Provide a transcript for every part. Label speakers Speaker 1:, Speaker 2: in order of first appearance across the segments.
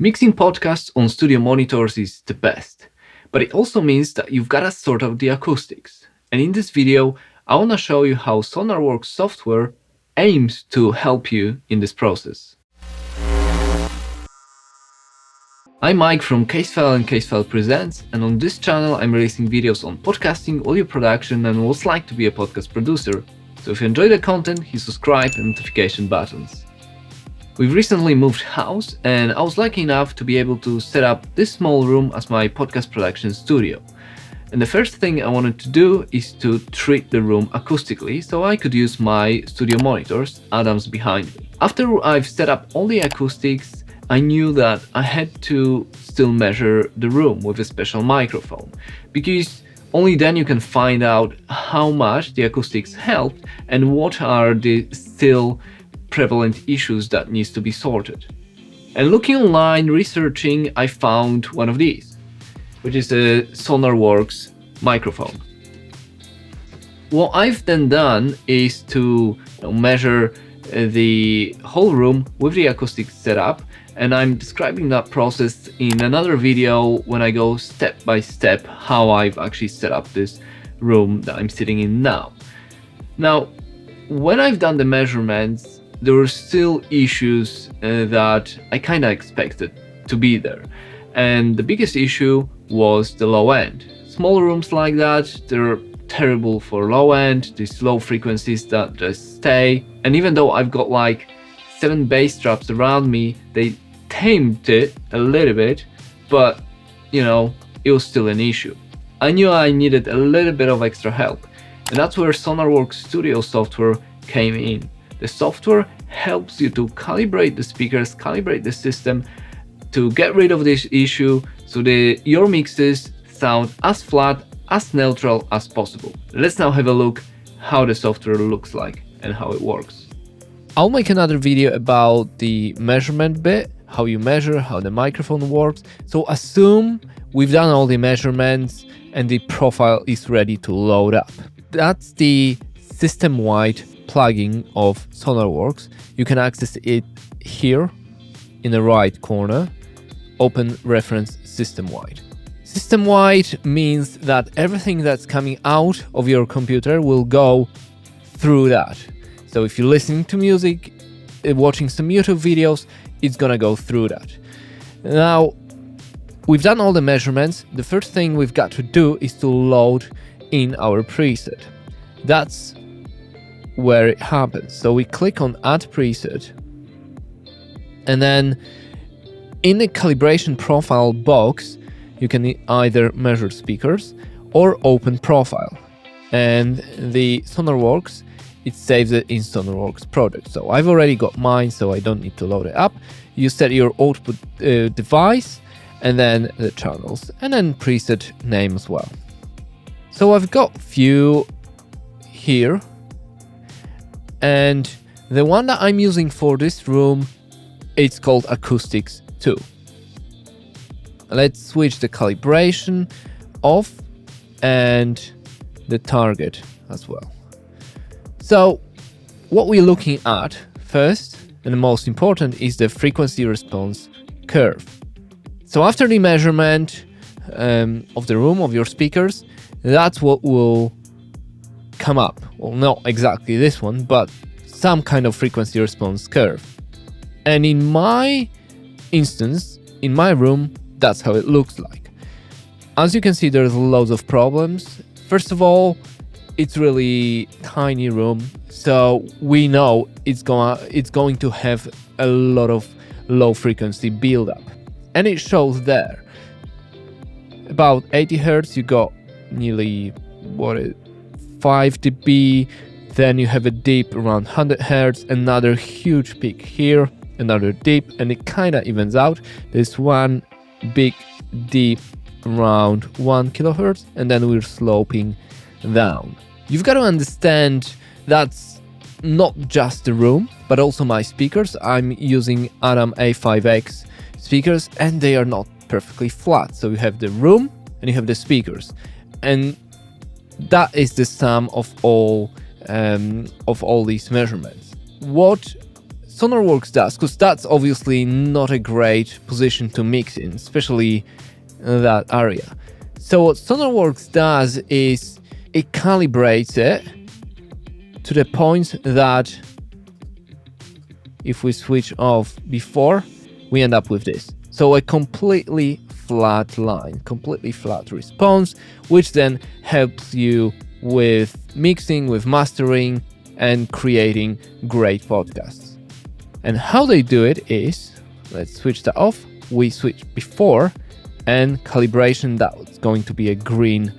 Speaker 1: Mixing podcasts on studio monitors is the best, but it also means that you've got to sort out the acoustics. And in this video, I want to show you how Sonarworks software aims to help you in this process. I'm Mike from Casefile and Casefile Presents, and on this channel I'm releasing videos on podcasting, audio production, and what it's like to be a podcast producer. So if you enjoy the content, hit subscribe and notification buttons. We've recently moved house, and I was lucky enough to be able to set up this small room as my podcast production studio. And the first thing I wanted to do is to treat the room acoustically so I could use my studio monitors, Adams behind me. After I've set up all the acoustics, I knew that I had to still measure the room with a special microphone, because only then you can find out how much the acoustics helped and what are the still prevalent issues that needs to be sorted. And looking online, researching, I found one of these, which is a Sonarworks microphone. What I've then done is to measure the whole room with the acoustics set up, and I'm describing that process in another video when I go step by step how I've actually set up this room that I'm sitting in now. Now, when I've done the measurements, there were still issues that I kind of expected to be there. And the biggest issue was the low end. Small rooms like that, they're terrible for low end, these low frequencies that just stay. And even though I've got like 7 bass traps around me, they tamed it a little bit, but it was still an issue. I knew I needed a little bit of extra help. And that's where Sonarworks Studio software came in. The software helps you to calibrate the speakers, calibrate the system to get rid of this issue so your mixes sound as flat, as neutral as possible. Let's now have a look how the software looks like and how it works. I'll make another video about the measurement bit, how you measure, how the microphone works. So assume we've done all the measurements and the profile is ready to load up. That's the system-wide plugin of Sonarworks. You can access it here in the right corner. Open reference system-wide. System-wide means that everything that's coming out of your computer will go through that. So if you're listening to music, watching some YouTube videos, it's gonna go through that. Now, we've done all the measurements. The first thing we've got to do is to load in our preset. That's where it happens. So we click on Add Preset, and then in the calibration profile box, you can either measure speakers or open profile. And the Sonarworks, it saves it in Sonarworks project. So I've already got mine, so I don't need to load it up. You set your output device and then the channels and then preset name as well. So I've got few here, and the one that I'm using for this room, it's called Acoustics 2. Let's switch the calibration off and the target as well. So what we're looking at first, and the most important, is the frequency response curve. So after the measurement of the room, of your speakers, that's what will come up. Well, not exactly this one, but some kind of frequency response curve. And in my instance, in my room, that's how it looks like. As you can see, there's loads of problems. First of all, it's really tiny room, so we know it's going to have a lot of low frequency buildup, and it shows there. About 80 Hz, you got nearly 5 dB, then you have a dip around 100 Hz, another huge peak here, another dip, and it kind of evens out. There's one big dip around 1 kHz, and then we're sloping down. You've got to understand that's not just the room, but also my speakers. I'm using Adam A5X speakers, and they are not perfectly flat. So you have the room and you have the speakers, and that is the sum of all these measurements. What Sonarworks does, because that's obviously not a great position to mix in, especially that area. So what Sonarworks does is it calibrates it to the point that if we switch off before, we end up with this. So a completely flat line, completely flat response, which then helps you with mixing, with mastering, and creating great podcasts. And how they do it is, let's switch that off. We switch before, and calibration, that's going to be a green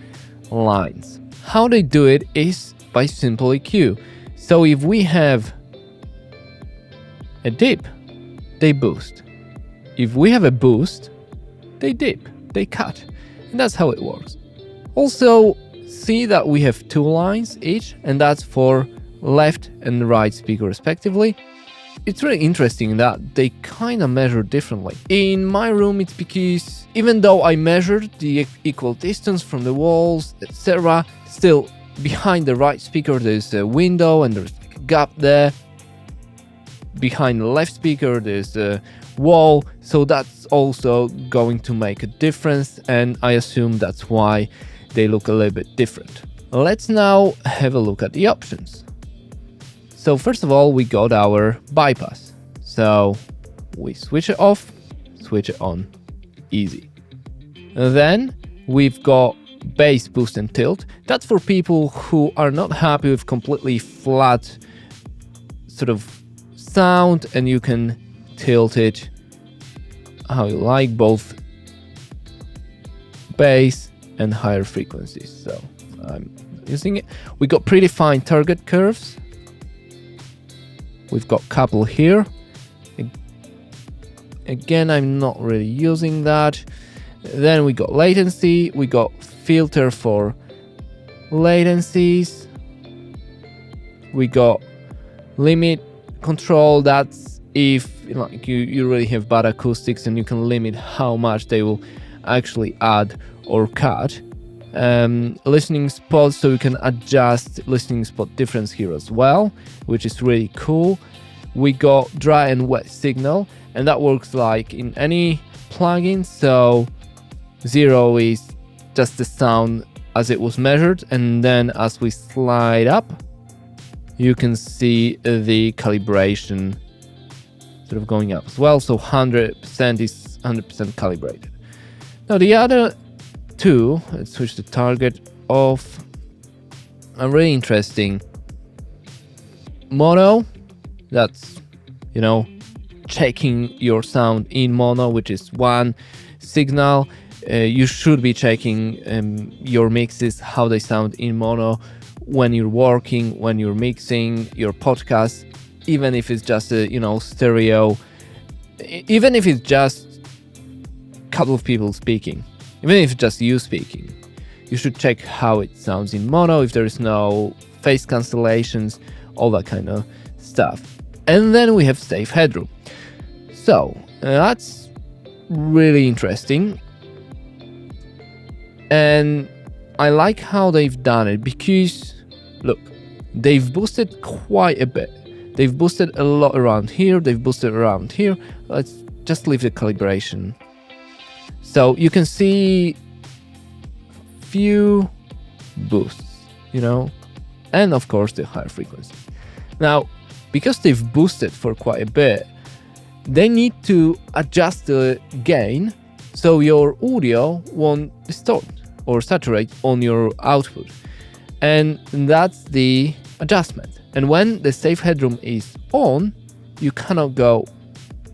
Speaker 1: lines. How they do it is by simple EQ. So if we have a dip, they boost. If we have a boost, they dip, they cut. And that's how it works. Also, see that we have 2 lines each, and that's for left and right speaker respectively. It's really interesting that they kind of measure differently. In my room, it's because even though I measured the equal distance from the walls, etc., still behind the right speaker there's a window and there's a gap there. Behind the left speaker there's a wall, so that's also going to make a difference, and I assume that's why they look a little bit different. Let's now have a look at the options. So first of all, we got our bypass. So we switch it off, switch it on, easy. And then we've got bass, boost and tilt. That's for people who are not happy with completely flat sort of sound, and you can tilt it how you like, both bass and higher frequencies. So I'm using it. We got predefined target curves. We've got couple here. Again, I'm not really using that. Then we got latency. We got filter for latencies. We got limit control. That's if like you really have bad acoustics, and you can limit how much they will actually add or cut. Listening spots, so you can adjust listening spot difference here as well, which is really cool. We got dry and wet signal, and that works like in any plugin. So 0 is just the sound as it was measured, and then as we slide up, you can see the calibration sort of going up as well. So 100% is 100% calibrated. Now the other two, let's switch the target off, are really interesting. Mono, that's, checking your sound in mono, which is one signal. You should be checking your mixes, how they sound in mono when you're working, when you're mixing your podcast, even if it's just a, stereo, even if it's just a couple of people speaking, even if it's just you speaking, you should check how it sounds in mono, if there is no phase cancellations, all that kind of stuff. And then we have safe headroom. So that's really interesting. And I like how they've done it because, look, they've boosted quite a bit. They've boosted a lot around here. They've boosted around here. Let's just leave the calibration. So you can see few boosts, and of course the higher frequency. Now, because they've boosted for quite a bit, they need to adjust the gain so your audio won't distort or saturate on your output. And that's the adjustment. And when the safe headroom is on, you cannot go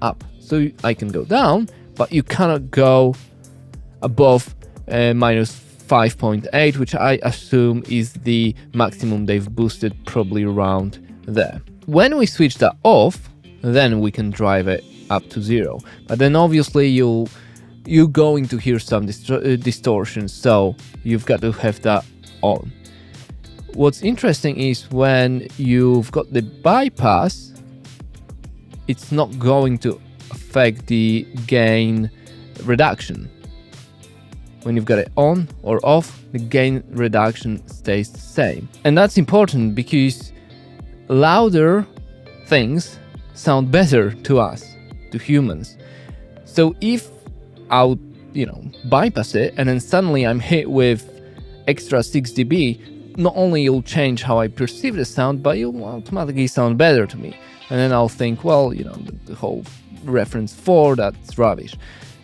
Speaker 1: up. So I can go down, but you cannot go above minus 5.8, which I assume is the maximum they've boosted, probably around there. When we switch that off, then we can drive it up to 0. But then obviously you're going to hear some distortions, so you've got to have that on. What's interesting is when you've got the bypass, it's not going to affect the gain reduction. When you've got it on or off, the gain reduction stays the same. And that's important because louder things sound better to us, to humans. So if I'll, bypass it and then suddenly I'm hit with extra 6 dB, not only it'll change how I perceive the sound, but it'll automatically sound better to me. And then I'll think, well, the whole reference 4, that's rubbish.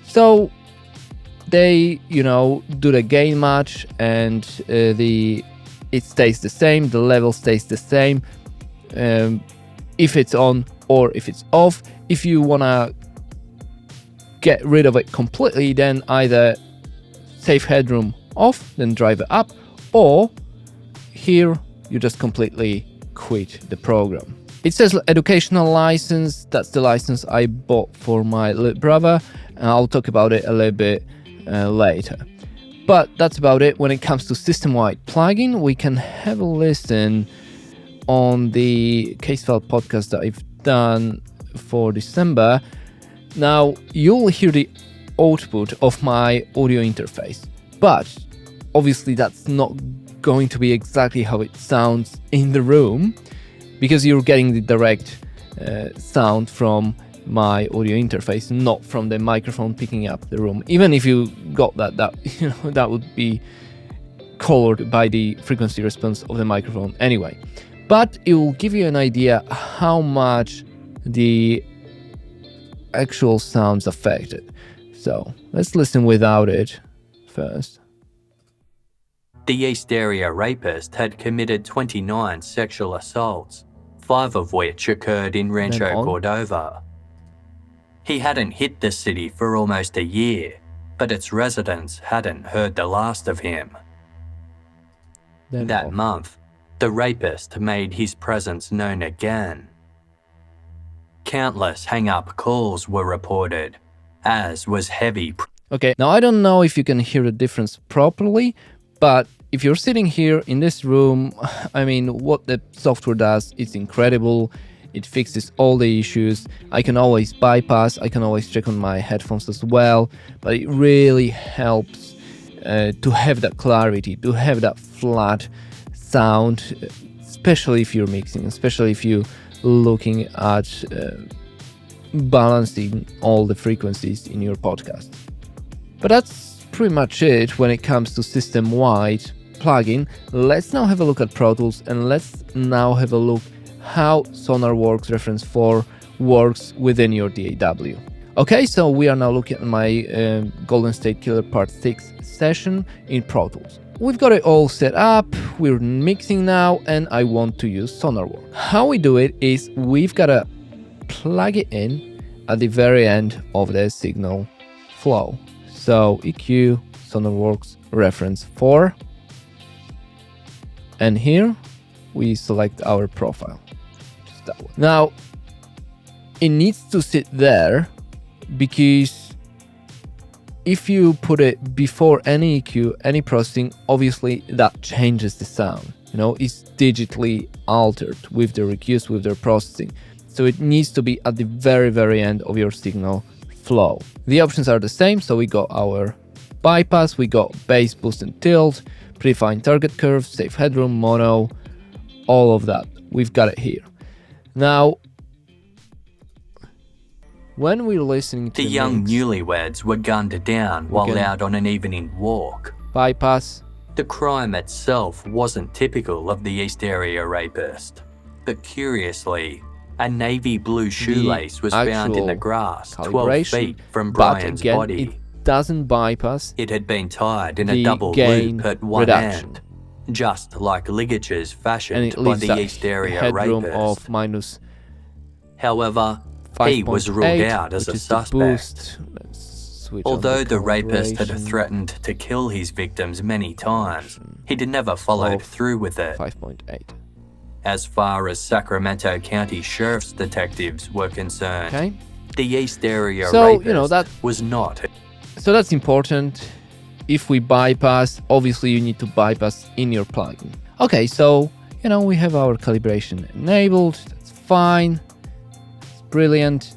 Speaker 1: So they, do the gain match, and it stays the same, the level stays the same, if it's on or if it's off. If you wanna get rid of it completely, then either save headroom off, then drive it up, or here you just completely quit the program. It says educational license. That's the license I bought for my little brother, and I'll talk about it a little bit later. But that's about it. When it comes to system-wide plugin, we can have a listen on the case file podcast that I've done for December. Now, you'll hear the output of my audio interface, but obviously that's not going to be exactly how it sounds in the room, because you're getting the direct sound from my audio interface, not from the microphone picking up the room. Even if you got that that would be colored by the frequency response of the microphone anyway. But it will give you an idea how much the actual sounds affected. So let's listen without it first.
Speaker 2: The East Area Rapist had committed 29 sexual assaults, 5 of which occurred in Rancho Cordova. He hadn't hit the city for almost a year, but its residents hadn't heard the last of him. That month, the rapist made his presence known again. Countless hang-up calls were reported, as was heavy.
Speaker 1: Okay, now I don't know if you can hear the difference properly, but if you're sitting here in this room, I mean, what the software does, it's incredible. It fixes all the issues. I can always bypass, I can always check on my headphones as well, but it really helps to have that clarity, to have that flat sound, especially if you're mixing, especially if you're looking at balancing all the frequencies in your podcast. But that's pretty much it when it comes to system-wide plugin. Let's now have a look at Pro Tools, and let's now have a look how Sonarworks Reference 4 works within your DAW. Okay, so we are now looking at my Golden State Killer Part 6 session in Pro Tools. We've got it all set up, we're mixing now, and I want to use Sonarworks. How we do it is we've got to plug it in at the very end of the signal flow. So EQ, Sonarworks Reference 4, and here we select our profile. Just that one. Now, it needs to sit there, because if you put it before any EQ, any processing, obviously that changes the sound. It's digitally altered with their EQs, with their processing. So it needs to be at the very, very end of your signal flow. The options are the same. So we got our bypass, we got bass, boost and tilt, predefined target curve, safe headroom, mono, all of that. We've got it here. Now, when we're listening to
Speaker 2: the young newlyweds were gunned down while out on an evening walk.
Speaker 1: Bypass.
Speaker 2: The crime itself wasn't typical of the East Area Rapist, but curiously, a navy blue shoelace was found in the grass 12 feet from Brian's body.
Speaker 1: It doesn't bypass.
Speaker 2: It had been tied in a double loop at one end, just like ligatures fashioned by the East Area Rapist.
Speaker 1: Of minus.
Speaker 2: However, he was ruled out as a suspect. Although the rapist had threatened to kill his victims many times, he had never followed through with it.
Speaker 1: 5.8.
Speaker 2: As far as Sacramento County Sheriff's detectives were concerned, the East Area Rapist was not.
Speaker 1: So that's important. If we bypass, obviously you need to bypass in your plugin. Okay, so, we have our calibration enabled. That's fine. It's brilliant.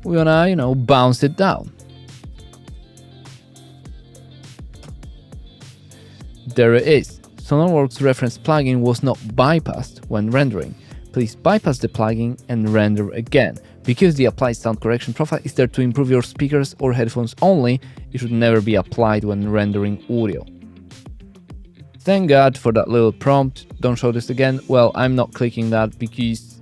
Speaker 1: We wanna, bounce it down. There it is. Sonarworks Reference plugin was not bypassed when rendering. Please bypass the plugin and render again. Because the applied sound correction profile is there to improve your speakers or headphones only, it should never be applied when rendering audio. Thank God for that little prompt. Don't show this again. Well, I'm not clicking that because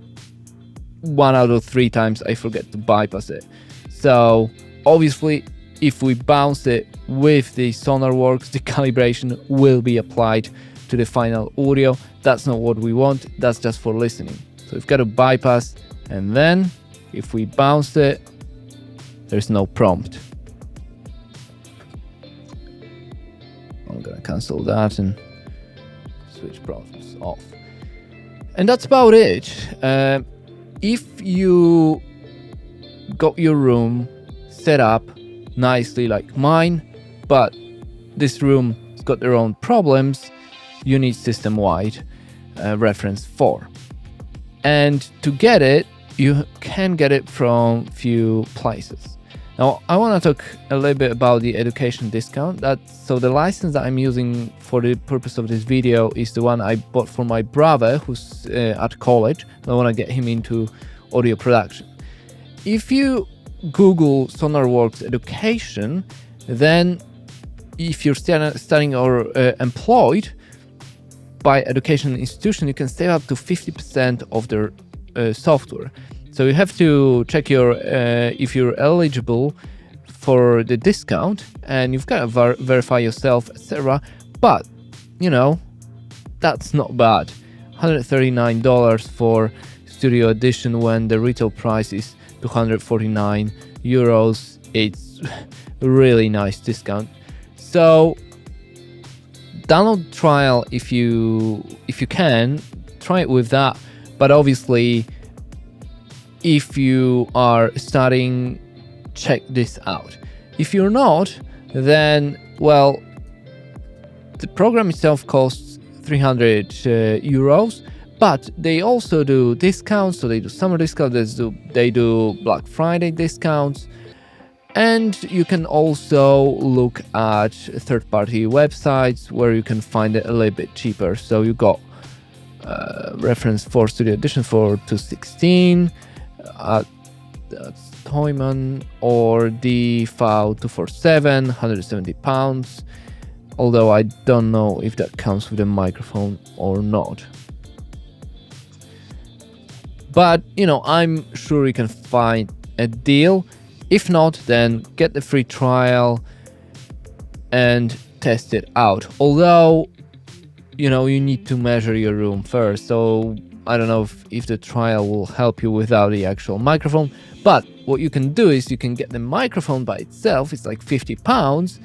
Speaker 1: 1 out of 3 times I forget to bypass it. So obviously, if we bounce it with the Sonarworks, the calibration will be applied to the final audio. That's not what we want. That's just for listening. So we've got to bypass, and then if we bounce it, there's no prompt. I'm gonna cancel that and switch prompts off. And that's about it. If you got your room set up nicely like mine, but this room has got their own problems, you need system-wide reference 4. And to get it, you can get it from few places. Now, I want to talk a little bit about the education discount. So the license that I'm using for the purpose of this video is the one I bought for my brother who's at college. I want to get him into audio production. If you Google Sonarworks education, then if you're studying or employed by education institution, you can save up to 50% of their software. So you have to check if you're eligible for the discount, and you've got to verify yourself, etc. But that's not bad. $139 for Studio Edition when the retail price is 249 euros. It's a really nice discount. So download trial if you can, try it with that. But obviously, if you are studying, check this out. If you're not, then, well, the program itself costs 300 euros, but they also do discounts. So they do summer discounts, they do Black Friday discounts, and you can also look at third-party websites where you can find it a little bit cheaper. So you got reference for Studio Edition for 216. That's Toyman, or the file 247, £170. Although I don't know if that comes with a microphone or not. But I'm sure you can find a deal. If not, then get the free trial and test it out. Although, you need to measure your room first. So I don't know if the trial will help you without the actual microphone, but what you can do is you can get the microphone by itself. It's like £50,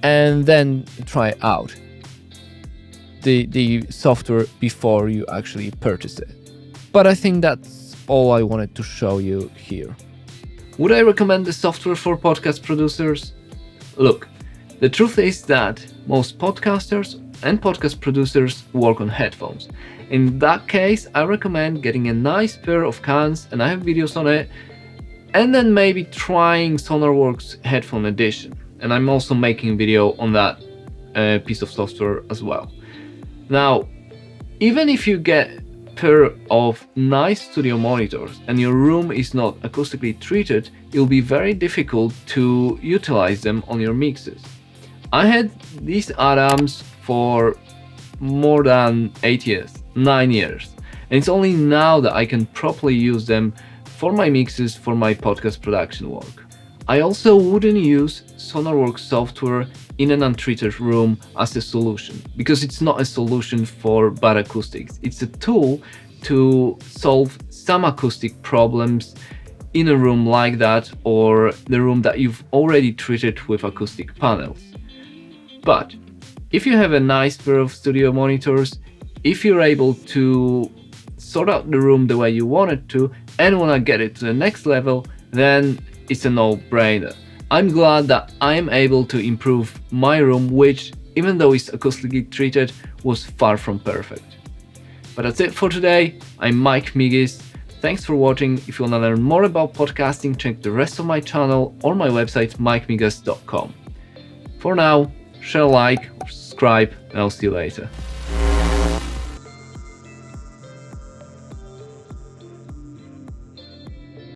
Speaker 1: and then try out the software before you actually purchase it. But I think that's all I wanted to show you here. Would I recommend the software for podcast producers? Look, the truth is that most podcasters and podcast producers work on headphones. In that case, I recommend getting a nice pair of cans, and I have videos on it, and then maybe trying Sonarworks Headphone Edition. And I'm also making a video on that piece of software as well. Now, even if you get a pair of nice studio monitors and your room is not acoustically treated, it'll be very difficult to utilize them on your mixes. I had these Adams for more than 9 years, and it's only now that I can properly use them for my mixes for my podcast production work. I also wouldn't use Sonarworks software in an untreated room as a solution, because it's not a solution for bad acoustics. It's a tool to solve some acoustic problems in a room like that, or the room that you've already treated with acoustic panels. But if you have a nice pair of studio monitors, if you're able to sort out the room the way you want it to and want to get it to the next level, then it's a no-brainer. I'm glad that I'm able to improve my room, which, even though it's acoustically treated, was far from perfect. But that's it for today. I'm Mike Migas. Thanks for watching. If you want to learn more about podcasting, check the rest of my channel or my website, mikemigas.com. For now, share, like, or subscribe, and I'll see you later.